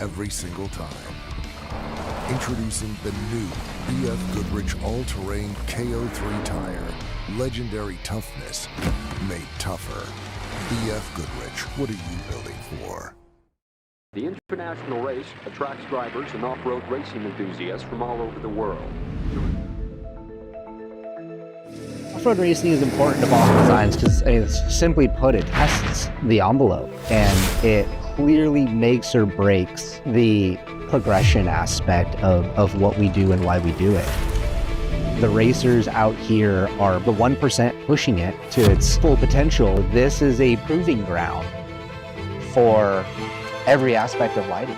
every single time. Introducing the new BF Goodrich all-terrain KO3 tire. Legendary toughness made tougher. BF Goodrich, what are you building for? The international race attracts drivers and off-road racing enthusiasts from all over the world. Off-road racing is important to Baja Designs because, simply put, it tests the envelope and it clearly makes or breaks the progression aspect of what we do and why we do it. The racers out here are the 1% pushing it to its full potential. This is a proving ground for every aspect of lighting.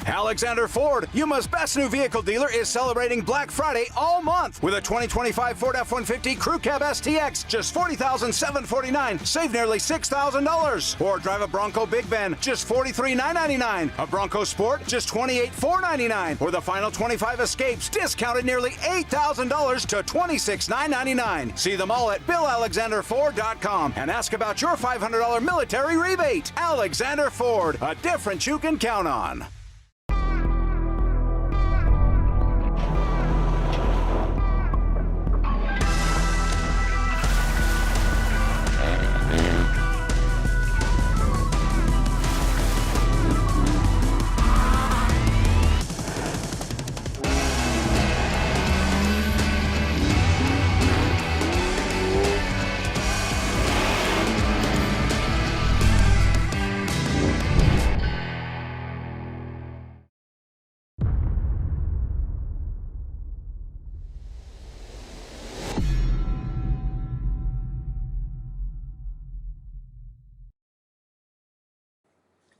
Alexander Ford, Yuma's best new vehicle dealer, is celebrating Black Friday all month with a 2025 Ford F-150 Crew Cab STX, just $40,749, save nearly $6,000. Or drive a Bronco Big Ben, just $43,999. A Bronco Sport, just $28,499. Or the final 25 Escapes, discounted nearly $8,000 to $26,999. See them all at BillAlexanderFord.com and ask about your $500 military rebate. Alexander Ford, a difference you can count on.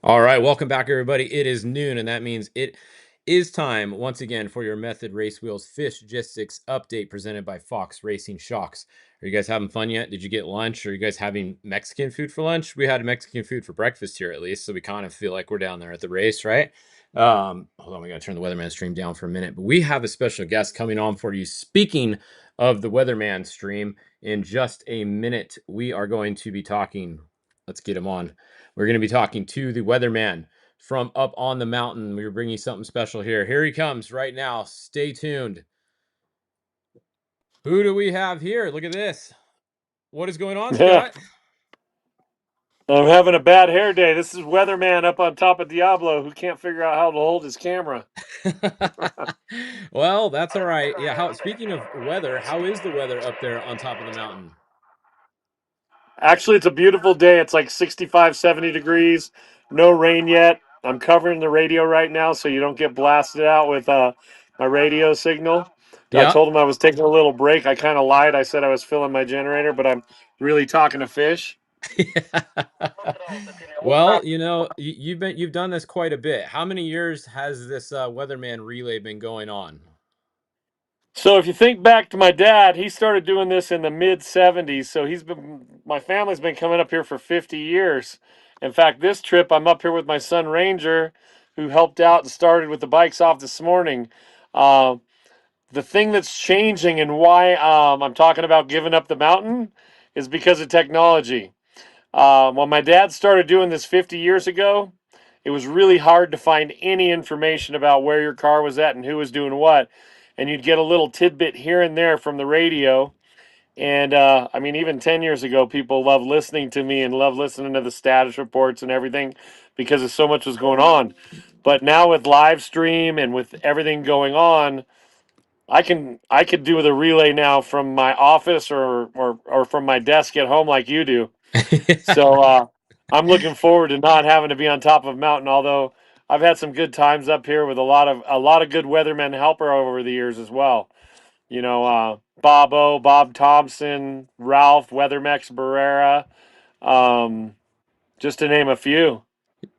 All right, welcome back, everybody. It is noon, and that means it is time once again for your Method Race Wheels Fishgistics update presented by Fox Racing Shocks. Are you guys having fun yet? Did you get lunch? Are you guys having Mexican food for lunch? We had Mexican food for breakfast here, at least, so we kind of feel like we're down there at the race, right? Hold on, we got to turn the weatherman stream down for a minute. But we have a special guest coming on for you. Speaking of the weatherman stream, in just a minute, we are going to be talking. Let's get him on. We're going to be talking to the weatherman from up on the mountain. We're bringing something special here. Here he comes right now. Stay tuned. Who do we have here? Look at this. What is going on, Scott? I'm having a bad hair day. This is weatherman up on top of Diablo who can't figure out how to hold his camera. Well, that's all right. Yeah. Speaking of weather, how is the weather up there on top of the mountain? Actually, it's a beautiful day. It's like 65, 70 degrees. No rain yet. I'm covering the radio right now so you don't get blasted out with my radio signal. I told him I was taking a little break. I kind of lied. I said I was filling my generator, but I'm really talking to fish. Well, you know, you've done this quite a bit. How many years has this weatherman relay been going on? So if you think back to my dad, he started doing this in the mid 70s. So my family's been coming up here for 50 years. In fact, this trip I'm up here with my son Ranger, who helped out and started with the bikes off this morning. The thing that's changing and why I'm talking about giving up the mountain is because of technology. When my dad started doing this 50 years ago, it was really hard to find any information about where your car was at and who was doing what. And you'd get a little tidbit here and there from the radio. And I mean, even 10 years ago, people loved listening to me and loved listening to the status reports and everything because of so much was going on. But now with live stream and with everything going on, I could do the relay now from my office or from my desk at home like you do. So I'm looking forward to not having to be on top of a mountain, although I've had some good times up here with a lot of good weathermen helper over the years as well. You know, Bob Thompson, Ralph, Weathermex Barrera, just to name a few.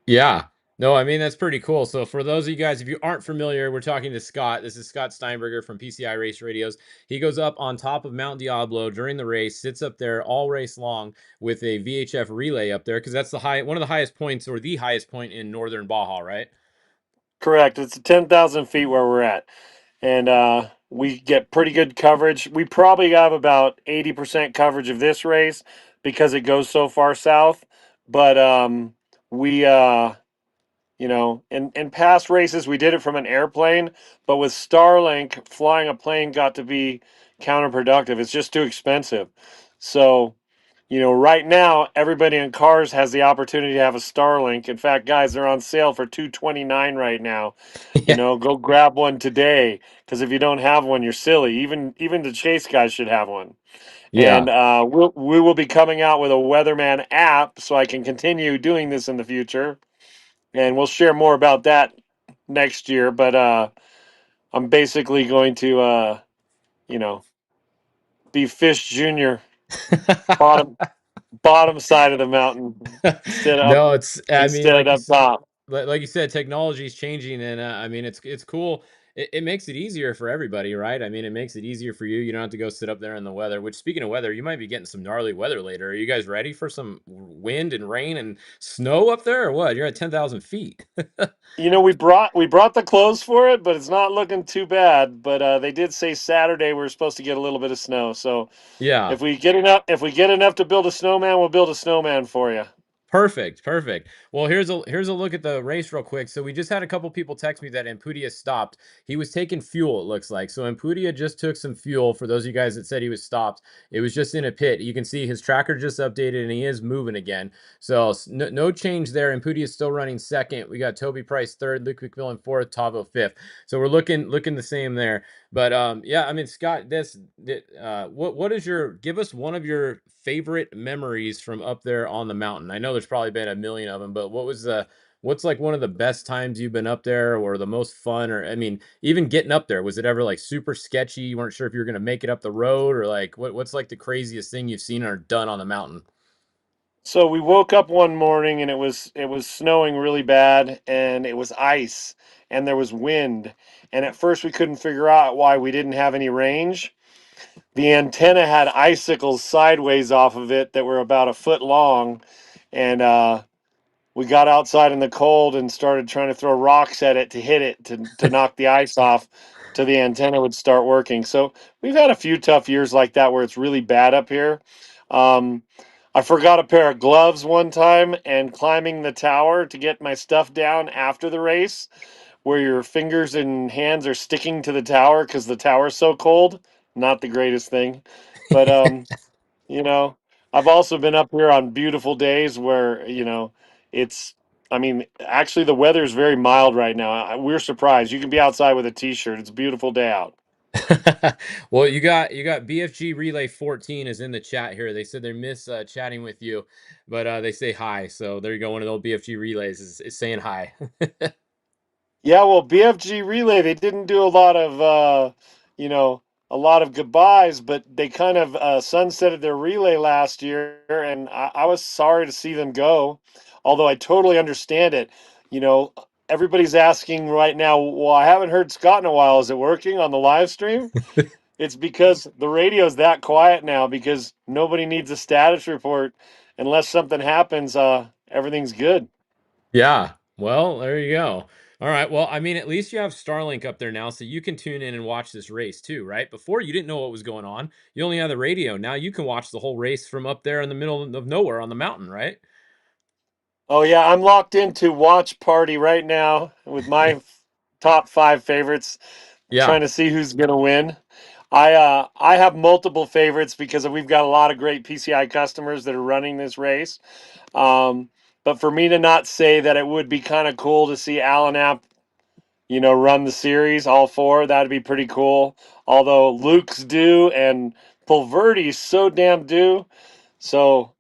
Yeah. No, I mean, that's pretty cool. So for those of you guys, if you aren't familiar, we're talking to Scott. This is Scott Steinberger from PCI Race Radios. He goes up on top of Mount Diablo during the race, sits up there all race long with a VHF relay up there because that's one of the highest points or the highest point in northern Baja, right? Correct. It's 10,000 feet where we're at. And We get pretty good coverage. We probably have about 80% coverage of this race because it goes so far south. But we in past races we did it from an airplane, but with Starlink, flying a plane got to be counterproductive. It's just too expensive. So, right now everybody in cars has the opportunity to have a Starlink. In fact, guys, they're on sale for $229 right now. Yeah. Go grab one today because if you don't have one, you're silly. Even the chase guys should have one. Yeah. And we will be coming out with a weatherman app so I can continue doing this in the future, and we'll share more about that next year. But I'm basically going to, you know, be Fish Junior, bottom bottom side of the mountain instead of No, it's I mean, instead of up top. like you said, technology is changing, and I mean, it's cool. It makes it easier for everybody, right? I mean, it makes it easier for you. You don't have to go sit up there in the weather. Which, speaking of weather, you might be getting some gnarly weather later. Are you guys ready for some wind and rain and snow up there, or what? You're at 10,000 feet. We brought the clothes for it, but it's not looking too bad. But they did say Saturday we're supposed to get a little bit of snow. So Yeah. if we get enough to build a snowman, we'll build a snowman for you. Perfect, perfect. Well, here's a look at the race real quick. So we just had a couple people text me that Ampudia stopped. He was taking fuel, it looks like. So Ampudia just took some fuel. For those of you guys that said he was stopped, it was just in a pit. You can see his tracker just updated and he is moving again. So no change there. Ampudia is still running second. We got Toby Price third, Luke McMillan fourth, Tavo fifth. So we're looking the same there. But yeah, I mean, Scott, what is give us one of your favorite memories from up there on the mountain? I know there's probably been a million of them, but what's like one of the best times you've been up there, or the most fun, or I mean, even getting up there, was it ever like super sketchy? You weren't sure if you were gonna make it up the road, or like what's like the craziest thing you've seen or done on the mountain? So we woke up one morning and it was snowing really bad and it was ice and there was wind. And at first we couldn't figure out why we didn't have any range. The antenna had icicles sideways off of it that were about a foot long, and we got outside in the cold and started trying to throw rocks at it to hit it to knock the ice off till the antenna would start working. So we've had a few tough years like that where it's really bad up here. Um, I forgot a pair of gloves one time and climbing the tower to get my stuff down after the race, where your fingers and hands are sticking to the tower because the tower's so cold. Not the greatest thing, but you know, I've also been up here on beautiful days where, it's, I mean, actually the weather is very mild right now. We're surprised. You can be outside with a t-shirt. It's a beautiful day out. Well, you got BFG Relay 14 is in the chat here. They said they miss chatting with you, but they say hi. So there you go. One of those BFG relays is saying hi. Yeah, well, BFG Relay, they didn't do you know, a lot of goodbyes, but they kind of sunsetted their relay last year, and I was sorry to see them go. Although I totally understand it. You know, everybody's asking right now, well, I haven't heard Scott in a while. Is it working on the live stream? It's because the radio's that quiet now because nobody needs a status report unless something happens. Everything's good. Yeah. Well, there you go. All right. Well, I mean, at least you have Starlink up there now, so you can tune in and watch this race too, right? Before you didn't know what was going on. You only had the radio. Now you can watch the whole race from up there in the middle of nowhere on the mountain, right? Oh yeah, I'm locked into watch party right now with my top five favorites, Yeah. trying to see who's gonna win. I have multiple favorites because we've got a lot of great PCI customers that are running this race. Um, but for me to not say that it would be kind of cool to see Alan App, run the series all four, that'd be pretty cool. Although Luke's due and Pulverti's so damn due. So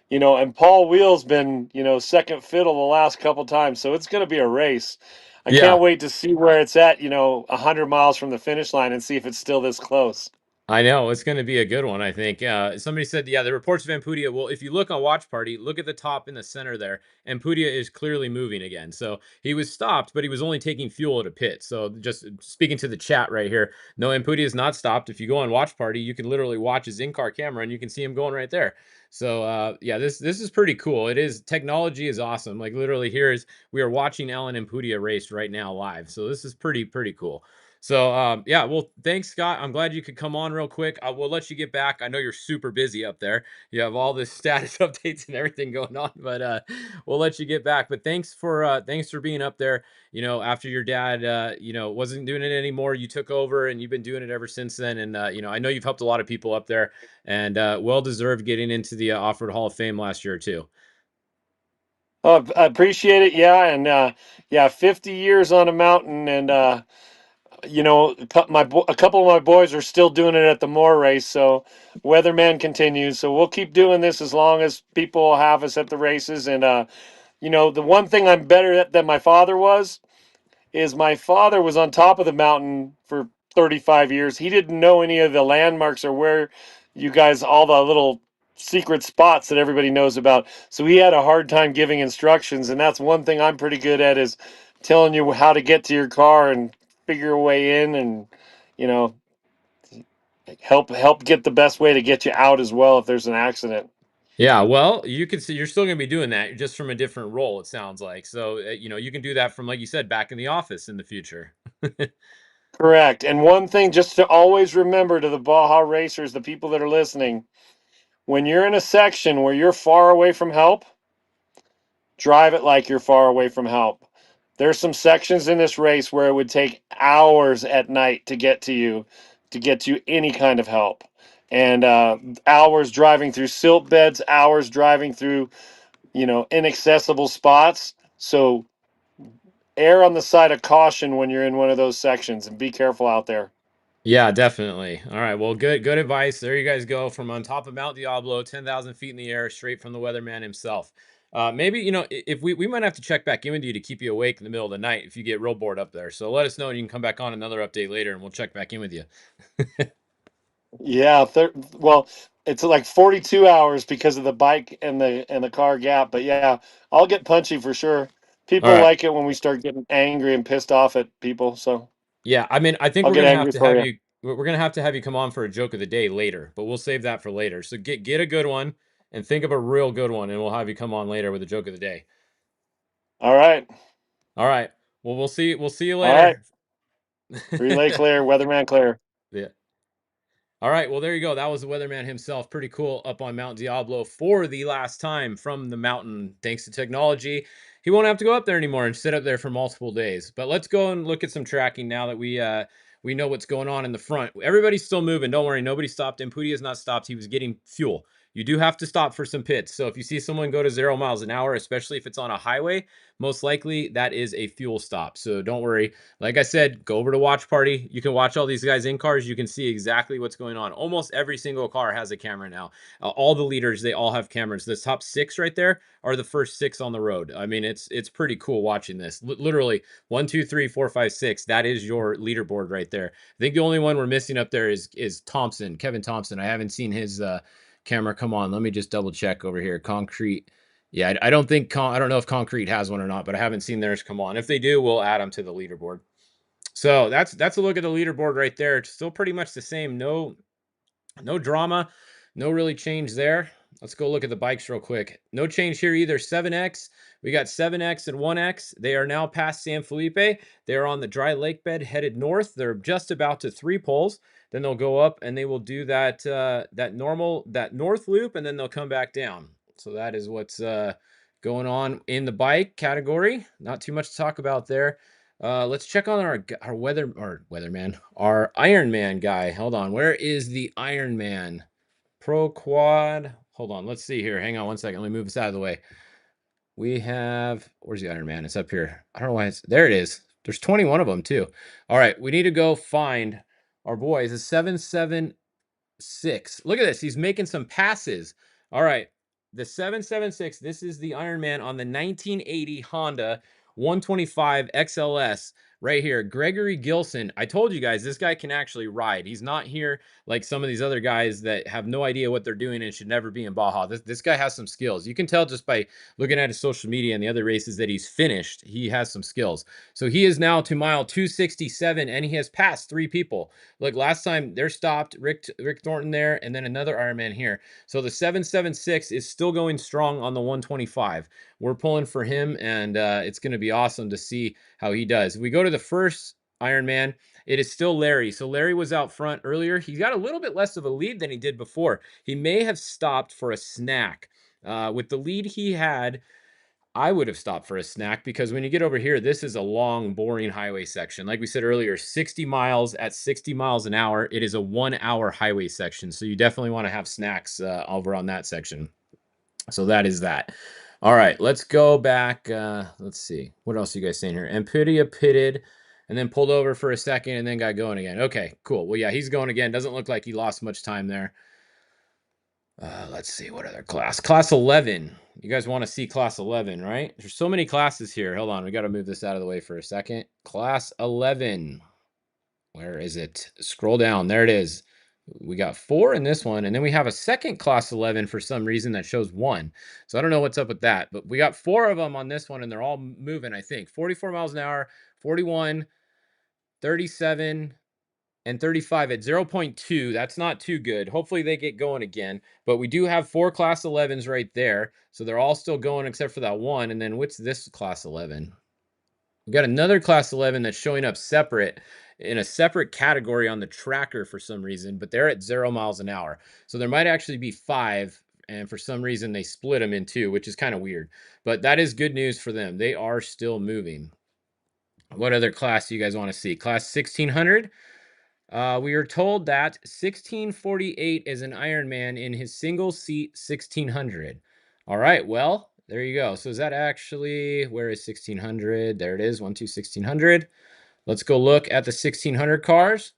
and Paul Wheel's been, second fiddle the last couple times. So it's going to be a race. I Yeah. can't wait to see where it's at, 100 miles from the finish line and see if it's still this close. I know it's going to be a good one. I think somebody said, yeah, the reports of Ampudia. Well, if you look on Watch Party, look at the top in the center there. Ampudia is clearly moving again. So he was stopped, but he was only taking fuel at a pit. So just speaking to the chat right here, no, Ampudia is not stopped. If you go on Watch Party, you can literally watch his in-car camera and you can see him going right there. So yeah, this is pretty cool. It is, technology is awesome. Like literally, we are watching Alan Ampudia race right now live. So this is pretty cool. So yeah, well, thanks, Scott. I'm glad you could come on real quick. I will let you get back. I know you're super busy up there. You have all this status updates and everything going on, but we'll let you get back. But thanks for being up there. You know, after your dad wasn't doing it anymore, you took over and you've been doing it ever since then. And I know you've helped a lot of people up there, and well deserved getting into the Off-Road Hall of Fame last year too. Oh, I appreciate it. Yeah, and yeah, 50 years on a mountain, and a couple of my boys are still doing it at the Moore race. So weatherman continues. So we'll keep doing this as long as people have us at the races. And the one thing I'm better at than my father is my father was on top of the mountain for 35 years. He didn't know any of the landmarks or where you guys, all the little secret spots that everybody knows about. So he had a hard time giving instructions. And that's one thing I'm pretty good at, is telling you how to get to your car and figure your way in, and, you know, help get the best way to get you out as well if there's an accident. Yeah, well, you can see you're still going to be doing that just from a different role, it sounds like. So, you can do that from, like you said, back in the office in the future. Correct. And one thing just to always remember, to the Baja racers, the people that are listening, when you're in a section where you're far away from help, drive it like you're far away from help. There's some sections in this race where it would take hours at night to get you any kind of help. And hours driving through silt beds, hours driving through, inaccessible spots. So err on the side of caution when you're in one of those sections, and be careful out there. Yeah, definitely. All right. Well, good advice. There you guys go, from on top of Mount Diablo, 10,000 feet in the air, straight from the weatherman himself. Maybe, if we might have to check back in with you to keep you awake in the middle of the night if you get real bored up there. So let us know and you can come back on another update later and we'll check back in with you. Yeah, well, it's like 42 hours because of the bike and the car gap. But yeah, I'll get punchy for sure. All People right. like it when we start getting angry and pissed off at people. So Yeah, I mean, I think I'll we're get gonna have angry to for have you. you. We're gonna have to have you come on for a joke of the day later, but we'll save that for later. So get a good one and think of a real good one, and we'll have you come on later with a joke of the day. All right. All right. Well, we'll see you All right. later. Relay clear, weatherman clear. Yeah. All right, well, there you go. That was the weatherman himself. Pretty cool, up on Mount Diablo for the last time from the mountain. Thanks to technology, he won't have to go up there anymore and sit up there for multiple days. But let's go and look at some tracking now that we know what's going on in the front. Everybody's still moving. Don't worry, nobody stopped him. Pudi has not stopped. He was getting fuel. You do have to stop for some pits. So if you see someone go to 0 miles an hour, especially if it's on a highway, most likely that is a fuel stop. So don't worry. Like I said, go over to Watch Party. You can watch all these guys in cars. You can see exactly what's going on. Almost every single car has a camera now. All the leaders, they all have cameras. The top 6 right there are the first 6 on the road. I mean, it's pretty cool watching this. Literally 1, 2, 3, 4, 5, 6. That is your leaderboard right there. I think the only one we're missing up there is Thompson, Kevin Thompson. I haven't seen his camera come on. Let me just double check over here. Concrete. Yeah, I don't think I don't know if Concrete has one or not, but I haven't seen theirs come on. If they do, we'll add them to the leaderboard. So that's a look at the leaderboard right there. It's still pretty much the same. No drama, no really change there. Let's go look at the bikes real quick. No change here either. 7X, we got 7X and 1X. They are now past San Felipe. They are on the dry lake bed headed north. They're just about to 3 poles. Then they'll go up and they will do that that north loop, and then they'll come back down. So that is what's going on in the bike category. Not too much to talk about there. Let's check on our weatherman, our Ironman guy. Hold on, where is the Ironman Pro Quad? Hold on, let's see here. Hang on one second. Let me move this out of the way. We have, where's the Ironman? It's up here. I don't know why it's there. It is. There's 21 of them too. All right, we need to go find our boys. A 776. Look at this. He's making some passes. All right, the 776. This is the Ironman on the 1980 Honda 125 XLS right here. Gregory Gilson. I told you guys this guy can actually ride. He's not here like some of these other guys that have no idea what they're doing and should never be in Baja. This guy has some skills. You can tell just by looking at his social media and the other races that he's finished. He has some skills. So he is now to mile 267 and he has passed 3 people. Look, last time they're stopped, Rick Thornton there, and then another Ironman here. So the 776 is still going strong on the 125. We're pulling for him, and it's going to be awesome to see how he does. If we go to the first Ironman, it is still Larry. So Larry was out front earlier. He got a little bit less of a lead than he did before. He may have stopped for a snack. With the lead he had, I would have stopped for a snack, because when you get over here, this is a long, boring highway section. Like we said earlier, 60 miles at 60 miles an hour. It is a 1 hour highway section. So you definitely want to have snacks over on that section. So that is that. All right, let's go back. Let's see. What else are you guys saying here? Ampudia pitted and then pulled over for a second and then got going again. Okay, cool. Well, yeah, he's going again. Doesn't look like he lost much time there. Let's see, what other class? Class 11. You guys want to see class 11, right? There's so many classes here. Hold on, we got to move this out of the way for a second. Class 11. Where is it? Scroll down. There it is. We got 4 in this one, and then we have a second class 11 for some reason that shows 1. So I don't know what's up with that, but we got 4 of them on this one, and they're all moving, I think. 44 miles an hour, 41, 37, and 35 at 0.2. That's not too good. Hopefully they get going again. But we do have 4 class 11s right there. So they're all still going except for that one. And then what's this class 11? We got another class 11 that's showing up separate in a separate category on the tracker for some reason, but they're at 0 miles an hour. So there might actually be 5. And for some reason they split them in 2, which is kind of weird. But that is good news for them. They are still moving. What other class do you guys want to see? Class 1600. We are told that 1648 is an Ironman in his single seat 1600. All right, well, there you go. So is that actually, where is 1600? There it is, 1, 2, 1600. Let's go look at the 1600 cars.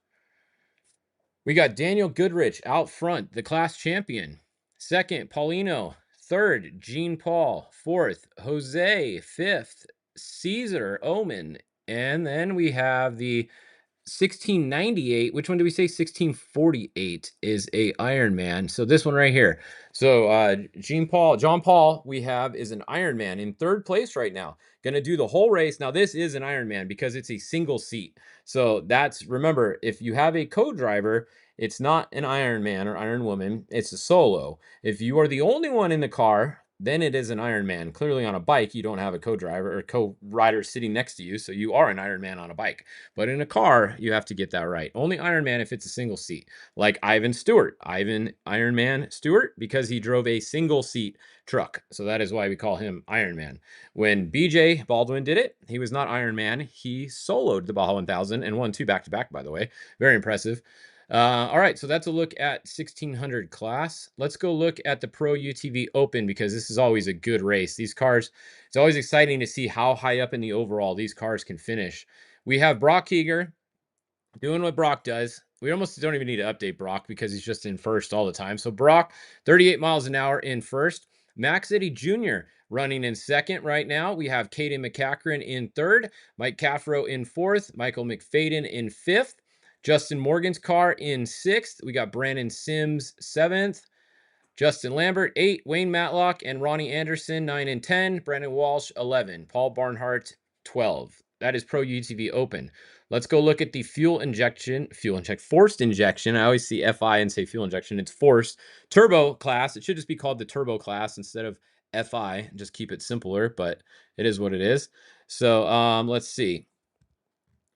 We got Daniel Goodrich out front, the class champion. Second, Paulino. Third, Jean Paul. Fourth, Jose. Fifth, Caesar Omen. And then we have the 1698. Which one do we say? 1648 is a Ironman. So this one right here. So John Paul we have is an Ironman in 3rd place right now. Gonna do the whole race. Now this is an Ironman because it's a single seat. So that's, remember, if you have a co-driver, it's not an Ironman or Iron Woman. It's a solo. If you are the only one in the car, then it is an Ironman. Clearly on a bike, you don't have a co-driver or co-rider sitting next to you, so you are an Ironman on a bike. But in a car, you have to get that right. Only Ironman if it's a single seat. Like Ivan Stewart. Ivan Ironman Stewart, because he drove a single seat truck. So that is why we call him Ironman. When BJ Baldwin did it, he was not Ironman. He soloed the Baja 1000 and won 2 back-to-back, by the way. Very impressive. All right, so that's a look at 1600 class. Let's go look at the Pro UTV Open, because this is always a good race. These cars, it's always exciting to see how high up in the overall these cars can finish. We have Brock Heger doing what Brock does. We almost don't even need to update Brock because he's just in first all the time. So Brock, 38 miles an hour in first. Max Eddy Jr. running in second right now. We have Caden McCachran in third. Mike Caffro in fourth. Michael McFadden in fifth. Justin Morgan's car in 6th. We got Brandon Sims 7th. Justin Lambert 8. Wayne Matlock and Ronnie Anderson 9 and 10. Brandon Walsh 11. Paul Barnhart 12. That is Pro UTV Open. Let's go look at the forced injection. I always see FI and say fuel injection. It's forced turbo class. It should just be called the turbo class instead of FI. Just keep it simpler, but it is what it is. So let's see.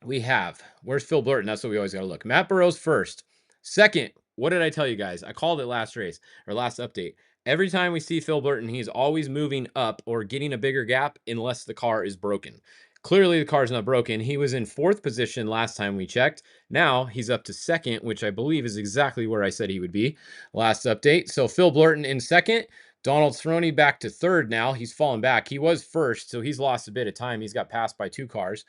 We have, where's Phil Blurton? That's what we always got to look. Matt Burrows first. Second, what did I tell you guys? I called it last race or last update. Every time we see Phil Blurton, he's always moving up or getting a bigger gap unless the car is broken. Clearly, the car's not broken. He was in 4th position last time we checked. Now he's up to 2nd, which I believe is exactly where I said he would be last update. So Phil Blurton in 2nd. Donald Cerrone back to 3rd now. He's fallen back. He was 1st, so he's lost a bit of time. He's got passed by 2 cars.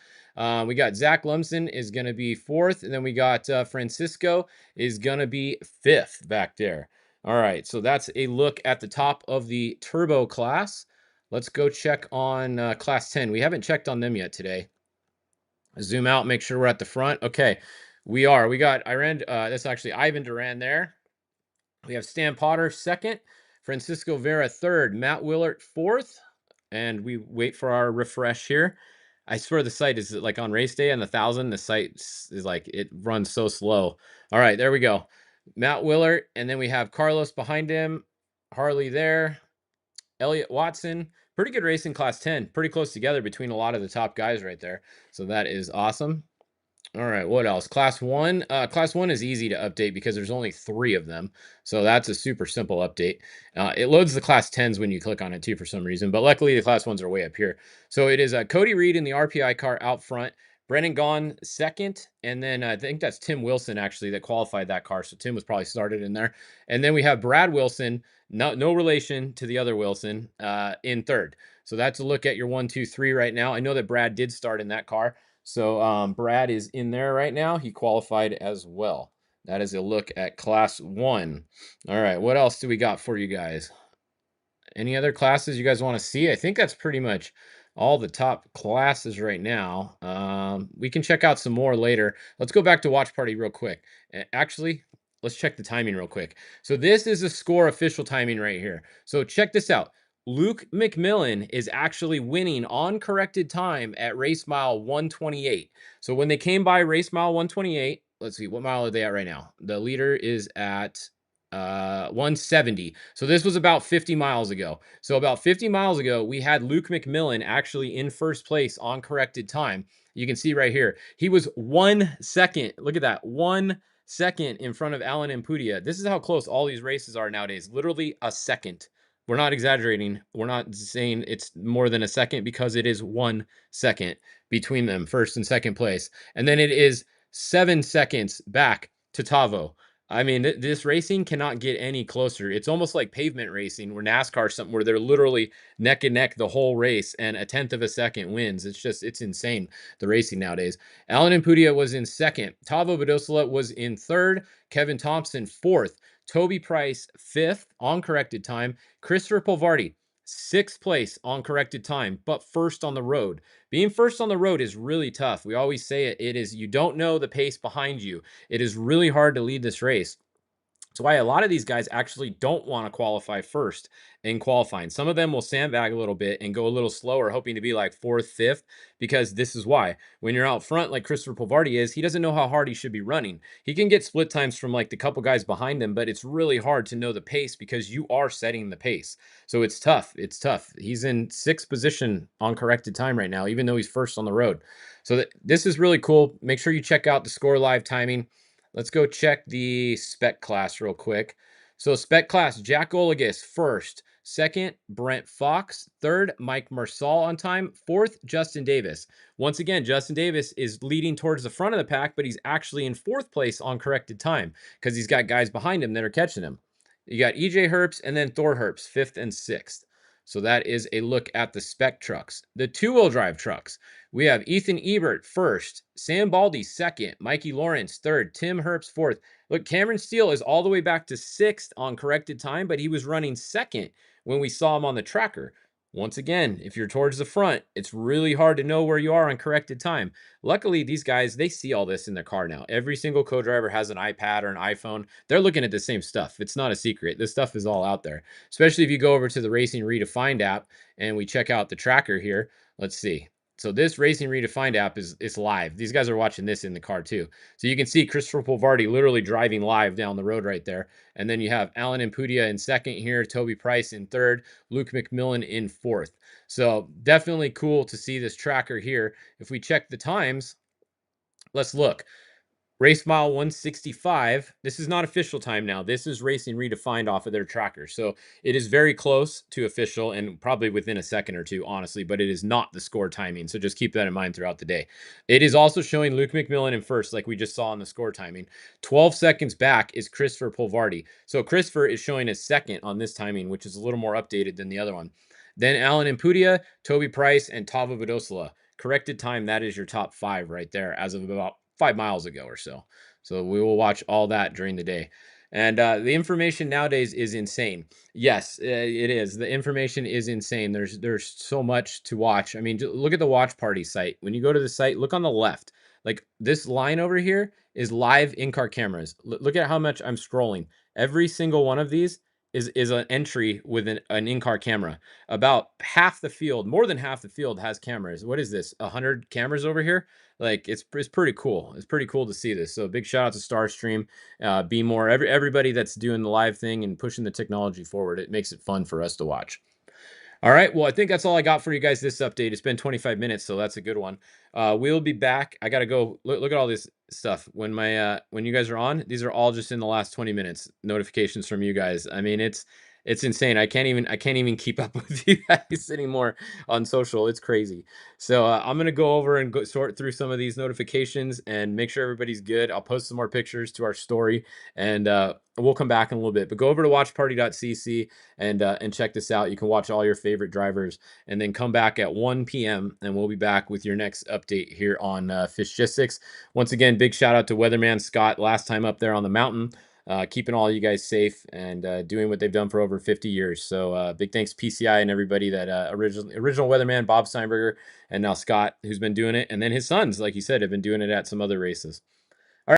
We got Zach Lumsden is going to be 4th, and then we got Francisco is going to be 5th back there. All right, so that's a look at the top of the turbo class. Let's go check on class 10. We haven't checked on them yet today. Zoom out, make sure we're at the front. Okay, we are. We got that's actually Ivan Duran there. We have Stan Potter 2nd. Francisco Vera 3rd, Matt Willert 4th, and we wait for our refresh here. I swear the site is like on race day on the 1000, the site is like, it runs so slow. All right, there we go. Matt Willert, and then we have Carlos behind him, Harley there, Elliott Watson. Pretty good race in class 10, pretty close together between a lot of the top guys right there. So that is awesome. All right, what else? Class 1. Class 1 is easy to update because there's only 3 of them. So that's a super simple update. It loads the Class 10s when you click on it too for some reason, but luckily the Class 1s are way up here. So it is Cody Reed in the RPI car out front, Brennan Gaughan second, and then I think that's Tim Wilson actually that qualified that car. So Tim was probably started in there. And then we have Brad Wilson, no relation to the other Wilson, in third. So that's a look at your 1, 2, 3 right now. I know that Brad did start in that car. So Brad is in there right now. He qualified as well. That is a look at Class 1. All right, what else do we got for you guys? Any other classes you guys want to see? I think that's pretty much all the top classes right now. We can check out some more later. Let's go back to Watch Party real quick. Actually, let's check the timing real quick. So this is the score official timing right here. So check this out. Luke McMillan is actually winning on corrected time at race mile 128. So when they came by race mile 128, let's see, what mile are they at right now? The leader is at 170. So this was about 50 miles ago. So about 50 miles ago, we had Luke McMillan actually in first place on corrected time. You can see right here, he was 1 second. Look at that, 1 second in front of Alan Impudia. This is how close all these races are nowadays. Literally a second. We're not exaggerating. We're not saying it's more than a second because it is 1 second between them, first and second place. And then it is 7 seconds back to Tavo. I mean, this racing cannot get any closer. It's almost like pavement racing where NASCAR something where they're literally neck and neck the whole race and a tenth of a second wins. It's insane, the racing nowadays. Alan Impudia was in second. Tavo Badosola was in third. Kevin Thompson, fourth. Toby Price, fifth on corrected time. Christopher Polvardi, sixth place on corrected time, but first on the road. Being first on the road is really tough. We always say it is, you don't know the pace behind you. It is really hard to lead this race. That's why a lot of these guys actually don't want to qualify first in qualifying. Some of them will sandbag a little bit and go a little slower, hoping to be like fourth, fifth, because this is why. When you're out front, like Christopher Polvardi is, he doesn't know how hard he should be running. He can get split times from like the couple guys behind him, but it's really hard to know the pace because you are setting the pace. So it's tough. It's tough. He's in sixth position on corrected time right now, even though he's first on the road. So this is really cool. Make sure you check out the Score Live timing. Let's go check the spec class real quick. So spec class, Jack Olagus first. Second, Brent Fox. Third, Mike Marsal on time. Fourth, Justin Davis. Once again, Justin Davis is leading towards the front of the pack, but he's actually in fourth place on corrected time because he's got guys behind him that are catching him. You got EJ Herbst and then Thor Herbst, fifth and sixth. So that is a look at the spec trucks. The two-wheel drive trucks. We have Ethan Ebert first, Sam Baldy second, Mikey Lawrence third, Tim Herbst fourth. Look, Cameron Steele is all the way back to sixth on corrected time, but he was running second when we saw him on the tracker. Once again, if you're towards the front, it's really hard to know where you are on corrected time. Luckily, these guys, they see all this in their car now. Every single co-driver has an iPad or an iPhone. They're looking at the same stuff. It's not a secret. This stuff is all out there, especially if you go over to the Racing Redefined app and we check out the tracker here. Let's see. So this Racing Redefined app is live. These guys are watching this in the car too. So you can see Christopher Polvardi literally driving live down the road right there. And then you have Alan Impudia in second here, Toby Price in third, Luke McMillan in fourth. So definitely cool to see this tracker here. If we check the times, let's look. Race mile 165. This is not official time now. This is Racing Redefined off of their tracker. So it is very close to official and probably within a second or two, honestly, but it is not the score timing. So just keep that in mind throughout the day. It is also showing Luke McMillan in first, like we just saw on the score timing. 12 seconds back is Christopher Polvardi. So Christopher is showing as second on this timing, which is a little more updated than the other one. Then Alan Impudia, Toby Price, and Tavo Badosola. Corrected time, that is your top 5 right there as of about 5 miles ago or so. So we will watch all that during the day. And the information nowadays is insane. Yes, it is. The information is insane. There's so much to watch. I mean, look at the Watch Party site. When you go to the site, look on the left. Like this line over here is live in-car cameras. Look at how much I'm scrolling. Every single one of these is an entry with an in-car camera. About half the field, more than half the field has cameras. What is this? 100 cameras over here? Like it's pretty cool. It's pretty cool to see this. So big shout out to Starstream, Be More, everybody that's doing the live thing and pushing the technology forward. It makes it fun for us to watch. All right. Well, I think that's all I got for you guys this update. It's been 25 minutes, so that's a good one. We'll be back. I gotta go. Look at all this stuff. When you guys are on, these are all just in the last 20 minutes. Notifications from you guys. I mean, it's insane. I can't even keep up with you guys anymore on social. It's crazy. So I'm gonna go over and sort through some of these notifications and make sure everybody's good. I'll post some more pictures to our story, and we'll come back in a little bit. But go over to watchparty.cc and check this out. You can watch all your favorite drivers, and then come back at 1 p.m. and we'll be back with your next update here on Fishgistics. Once again, big shout out to Weatherman Scott, last time up there on the mountain, keeping all you guys safe and doing what they've done for over 50 years. So big thanks PCI and everybody that original Weatherman, Bob Steinberger, and now Scott, who's been doing it, and then his sons, like you said, have been doing it at some other races.